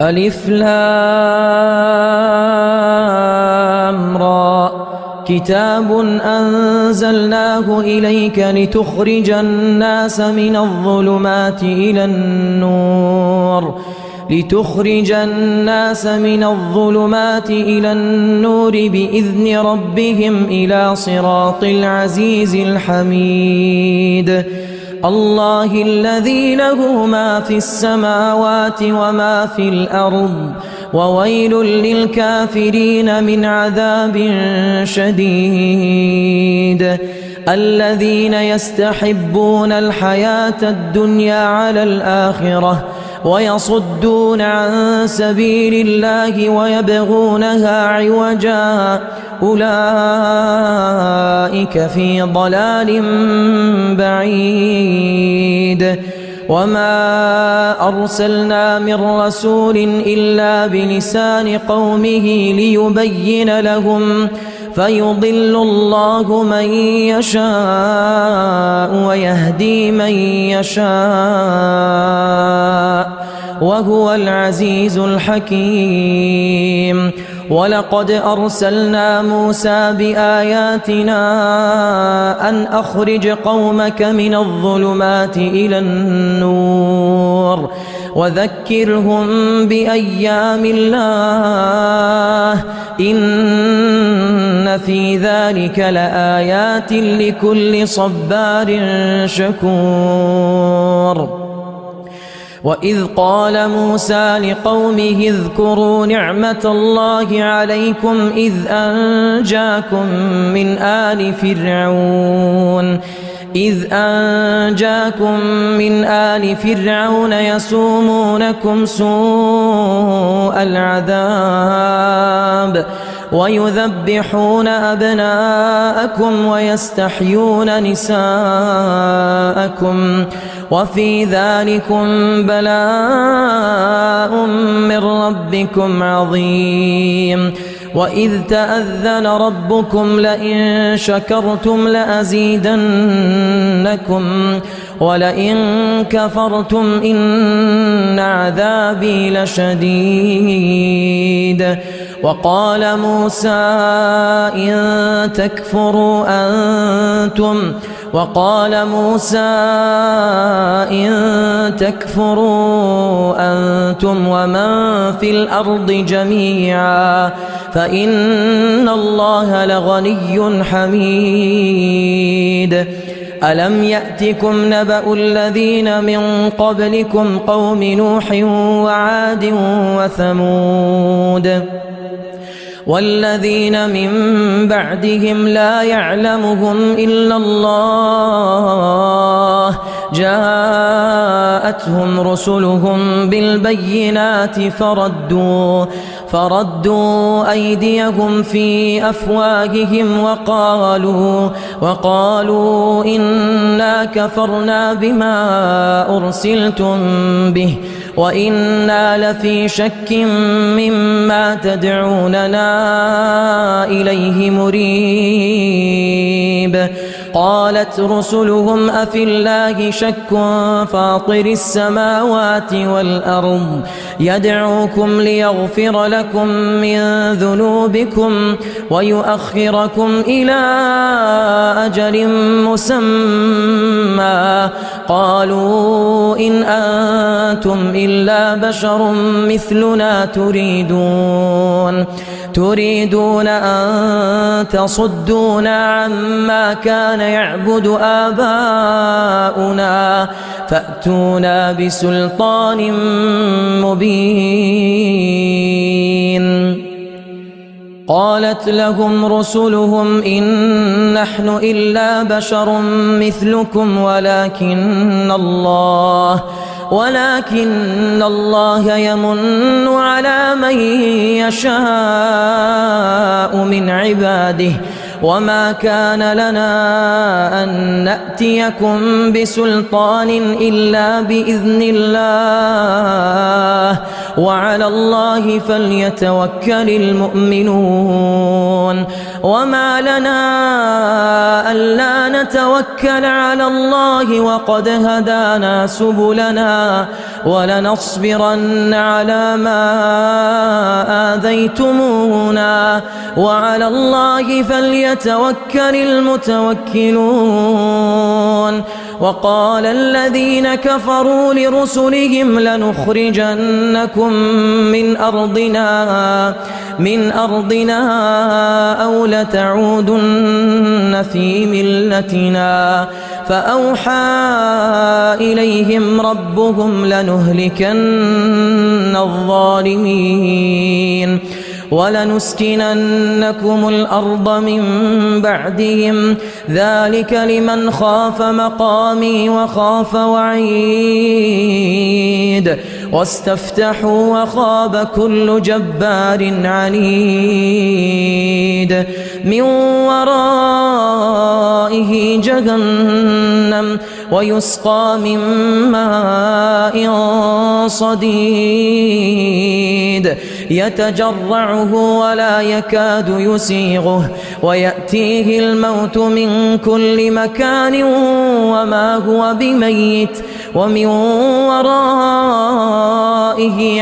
ألف لام را كتاب أنزلناه إليك لتخرج الناس من الظلمات إلى النور بإذن ربهم إلى صراط العزيز الحميد الله الذي له ما في السماوات وما في الأرض وويل للكافرين من عذاب شديد الذين يستحبون الحياة الدنيا على الآخرة ويصدون عن سبيل الله ويبغونها عوجا أولئك في ضلال بعيد وما أرسلنا من رسول إلا بلسان قومه ليبين لهم فيضل الله من يشاء ويهدي من يشاء وهو العزيز الحكيم ولقد أرسلنا موسى بآياتنا أن أخرج قومك من الظلمات إلى النور وذكرهم بأيام الله إن في ذلك لآيات لكل صبار شكور وإذ قال موسى لقومه اذكروا نعمة الله عليكم إذ أنجاكم من آل فرعون يسومونكم سوء العذاب ويذبحون أبناءكم ويستحيون نساءكم وفي ذلكم بلاء من ربكم عظيم وإذ تأذن ربكم لئن شكرتم لأزيدنكم ولئن كفرتم إن عذابي لشديد وقال موسى إن تكفروا أنتم ومن في الأرض جميعا فإن الله لغني حميد ألم يأتكم نبأ الذين من قبلكم قوم نوح وعاد وثمود والذين من بعدهم لا يعلمهم إلا الله جاءتهم رسلهم بالبينات فردوا أيديهم في أفواههم وقالوا إنا كفرنا بما أرسلتم به وإنا لفي شك مما تدعوننا إليه مريب قالت رسلهم أفي الله شك فاطر السماوات والأرض يدعوكم ليغفر لكم من ذنوبكم ويؤخركم إلى أجل مسمى قالوا إن أنتم إلا بشر مثلنا تريدون أن تصدونا عما كان يعبد آباؤنا فأتونا بسلطان مبين قالت لهم رسلهم إن نحن إلا بشر مثلكم ولكن الله يمن على من يشاء من عباده وما كان لنا أن نأتيكم بسلطان إلا بإذن الله وعلى الله فليتوكل المؤمنون وما لنا ألا نتوكل على الله وقد هدانا سبلنا ولنصبرن على ما آذيتمونا وعلى الله فليتوكل المتوكلون وقال الذين كفروا لرسلهم لنخرجنكم من أرضنا أو لتعودن في ملتنا فأوحى إليهم ربهم لنهلكن الظالمين ولنسكننكم الأرض من بعدهم ذلك لمن خاف مقامي وخاف وعيد واستفتحوا وخاب كل جبار عنيد من ورائه جهنم ويسقى من ماء صديد يتجرعه ولا يكاد يسيغه ويأتيه الموت من كل مكان وما هو بميت ومن ورائه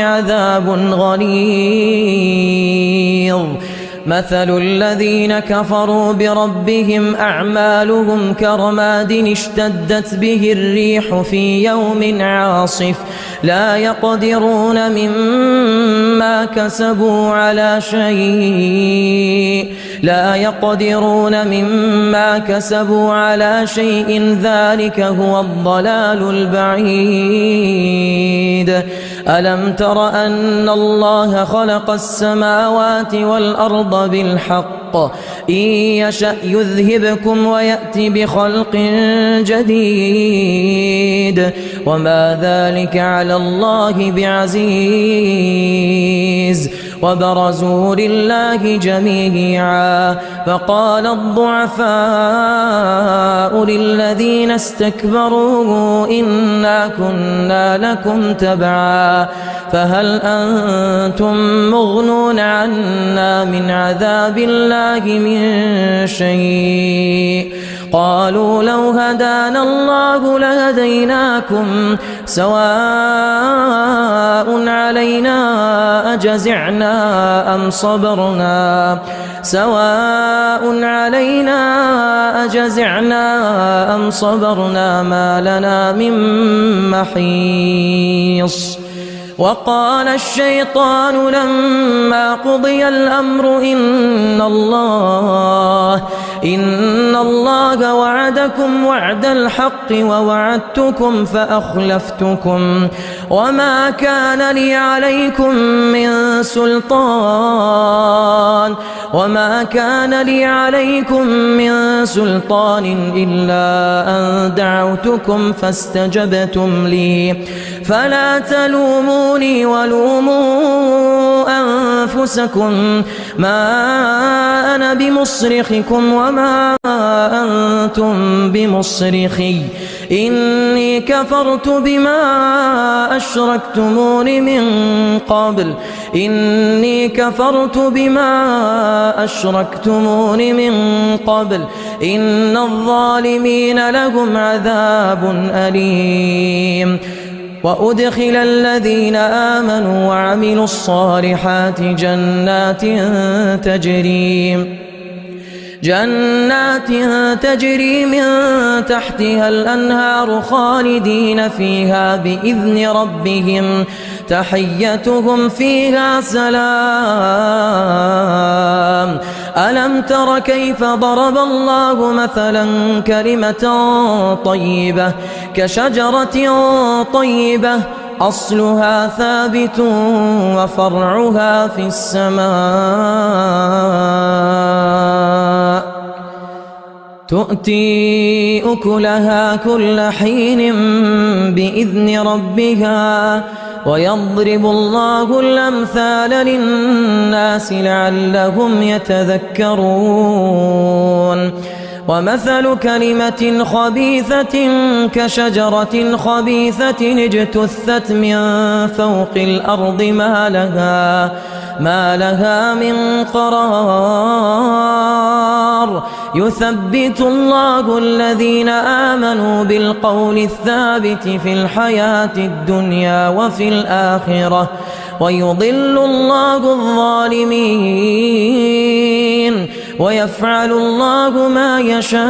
عذاب غليظ مثل الذين كفروا بربهم أعمالهم كرماد اشتدت به الريح في يوم عاصف لا يقدرون مما كسبوا على شيء ذلك هو الضلال البعيد ألم تر أن الله خلق السماوات والأرض بالحق إن يشأ يذهبكم ويأتي بخلق جديد وما ذلك على الله بعزيز وبرزوا لله جميعا فقال الضعفاء للذين استكبروا إنا كنا لكم تبعا فهل أنتم مغنون عنا من عذاب الله من شيء قالوا لو هدانا الله لهديناكم سواء علينا أجزعنا أم صبرنا ما لنا من محيص وقال الشيطان لما قضي الأمر إن الله وعدكم وعد الحق ووعدتكم فأخلفتكم وما كان لي عليكم من سلطان إلا أن دعوتكم فاستجبتم لي فلا تلوموني ولوموا أنفسكم ما أنا بمصرخكم وما أنتم بمصرخي إني كفرت بما أشركتمون من قبل إن الظالمين لهم عذاب أليم وأدخل الذين آمنوا وعملوا الصالحات جنات تجري من تحتها الأنهار خالدين فيها بإذن ربهم تحيتهم فيها سلام ألم تر كيف ضرب الله مثلا كلمة طيبة كشجرة طيبة أصلها ثابت وفرعها في السماء تؤتي أكلها كل حين بإذن ربها ويضرب الله الأمثال للناس لعلهم يتذكرون ومثل كلمة خبيثة كشجرة خبيثة اجتثت من فوق الأرض ما لها من قرار يثبت الله الذين آمنوا بالقول الثابت في الحياة الدنيا وفي الآخرة ويضل الله الظالمين ويفعل الله ما يشاء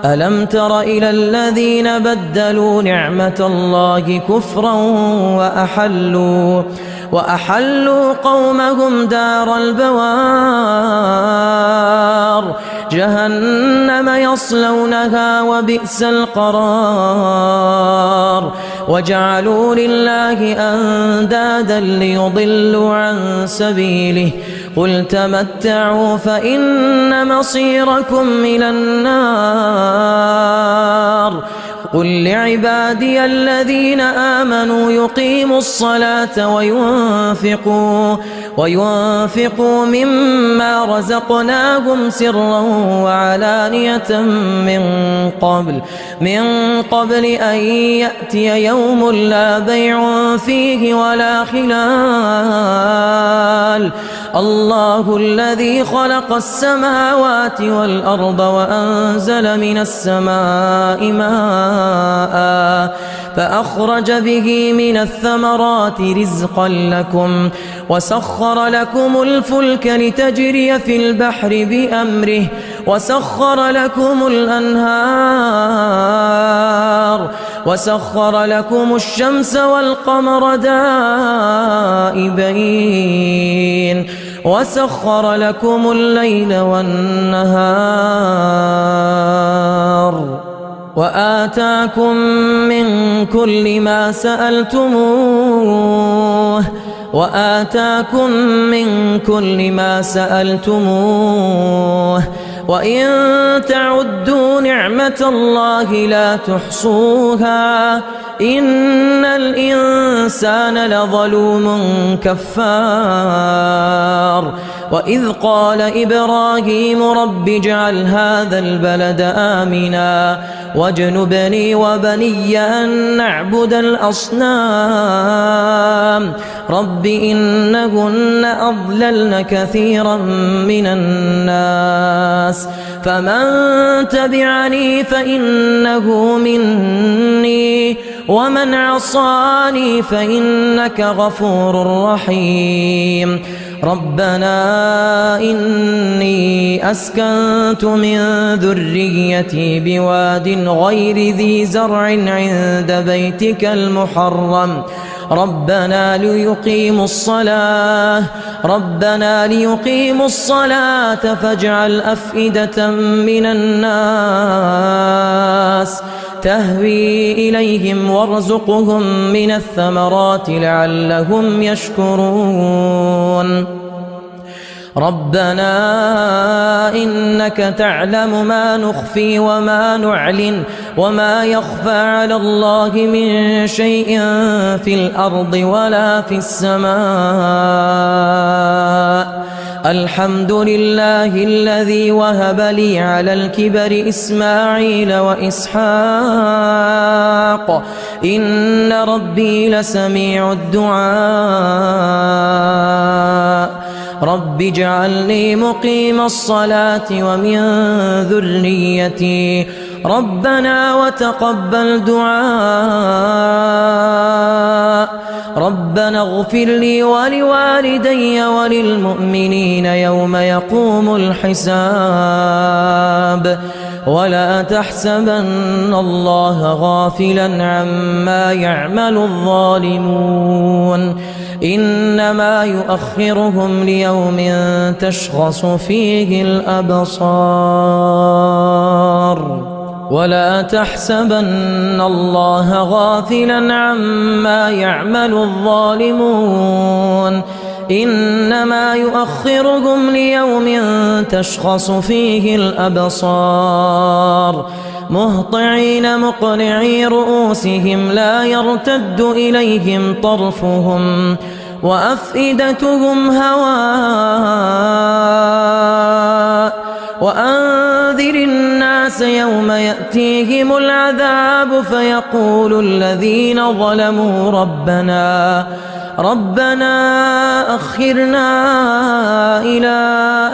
ألم تر إلى الذين بدلوا نعمة الله كفرا وأحلوا قومهم دار البوار جهنم يصلونها وبئس القرار وجعلوا لله أندادا ليضلوا عن سبيله قل تمتعوا فإن مصيركم إلى النار قل لعبادي الذين آمنوا يقيموا الصلاة وينفقوا مما رزقناهم سرا وعلانية من قبل أن يأتي يوم لا بيع فيه ولا خلال الله الذي خلق السماوات والأرض وأنزل من السماء ماء فأخرج به من الثمرات رزقا لكم وسخر لكم الفلك لتجري في البحر بأمره وسخر لكم الأنهار وسخر لكم الشمس والقمر دائبين وسخر لكم الليل والنهار وآتاكم من كل ما سألتموه وإن تعدوا نعمة الله لا تحصوها إن الإنسان لظلوم كفار وإذ قال إبراهيم رب اجعل هذا البلد آمنا واجنبني وبني أن نعبد الأصنام رب إنهن أضللن كثيرا من الناس فمن تبعني فإنه مني ومن عصاني فإنك غفور رحيم ربنا إني أسكنت من ذريتي بواد غير ذي زرع عند بيتك المحرم ربنا ليقيموا الصلاة فاجعل أفئدة من الناس تهوي إليهم وارزقهم من الثمرات لعلهم يشكرون ربنا إنك تعلم ما نخفي وما نعلن وما يخفى على الله من شيء في الأرض ولا في السماء الحمد لله الذي وهب لي على الكبر إسماعيل وإسحاق إن ربي لسميع الدعاء رب اجعلني مقيم الصلاة ومن ذريتي ربنا وتقبل دعاء ربنا اغفر لي ولوالدي وللمؤمنين يوم يقوم الحساب ولا تحسبن الله غافلا عما يعمل الظالمون إنما يؤخرهم ليوم تشخص فيه الأبصار ولا تحسبن الله غافلا عما يعمل الظالمون إنما يؤخرهم ليوم تشخص فيه الأبصار مهطعين مقنعي رؤوسهم لا يرتد إليهم طرفهم وأفئدتهم هواء وأنذر الناس يوم يأتيهم العذاب فيقول الذين ظلموا ربنا أخرنا إلى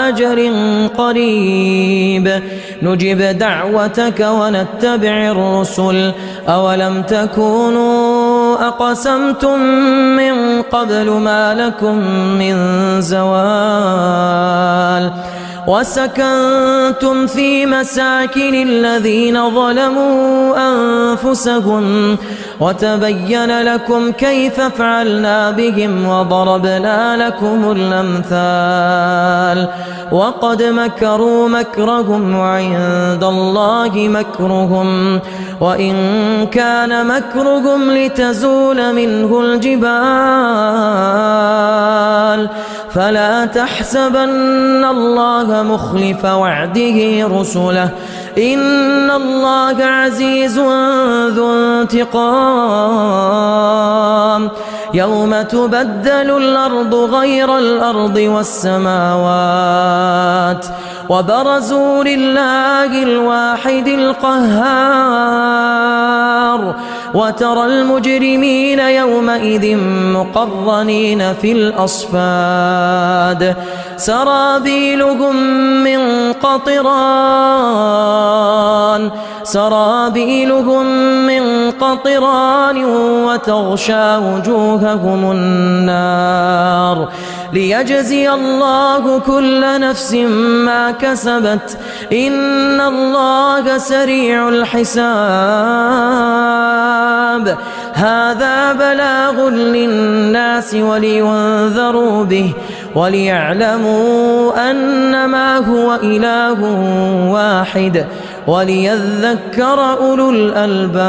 أجل قريب نجب دعوتك ونتبع الرسل أولم تكونوا أقسمتم من قبل ما لكم من زوال وسكنتم في مساكن الذين ظلموا أنفسهم وتبين لكم كيف فعلنا بهم وضربنا لكم الأمثال وقد مكروا مكرهم وعند الله مكرهم وإن كان مكرهم لتزول منه الجبال فلا تحسبن الله مخلف وعده رسله إن الله عزيز ذو انتقام يوم تبدل الأرض غير الأرض والسماوات وبرزوا لله الواحد القهار وترى المجرمين يومئذ مقرنين في الأصفاد سرابيلهم من قطران وتغشى وجوههم النار ليجزي الله كل نفس ما كسبت إن الله سريع الحساب هذا بلاغ للناس ولينذروا به وليعلموا أنما هو إله واحد وليذكر أولو الألباب.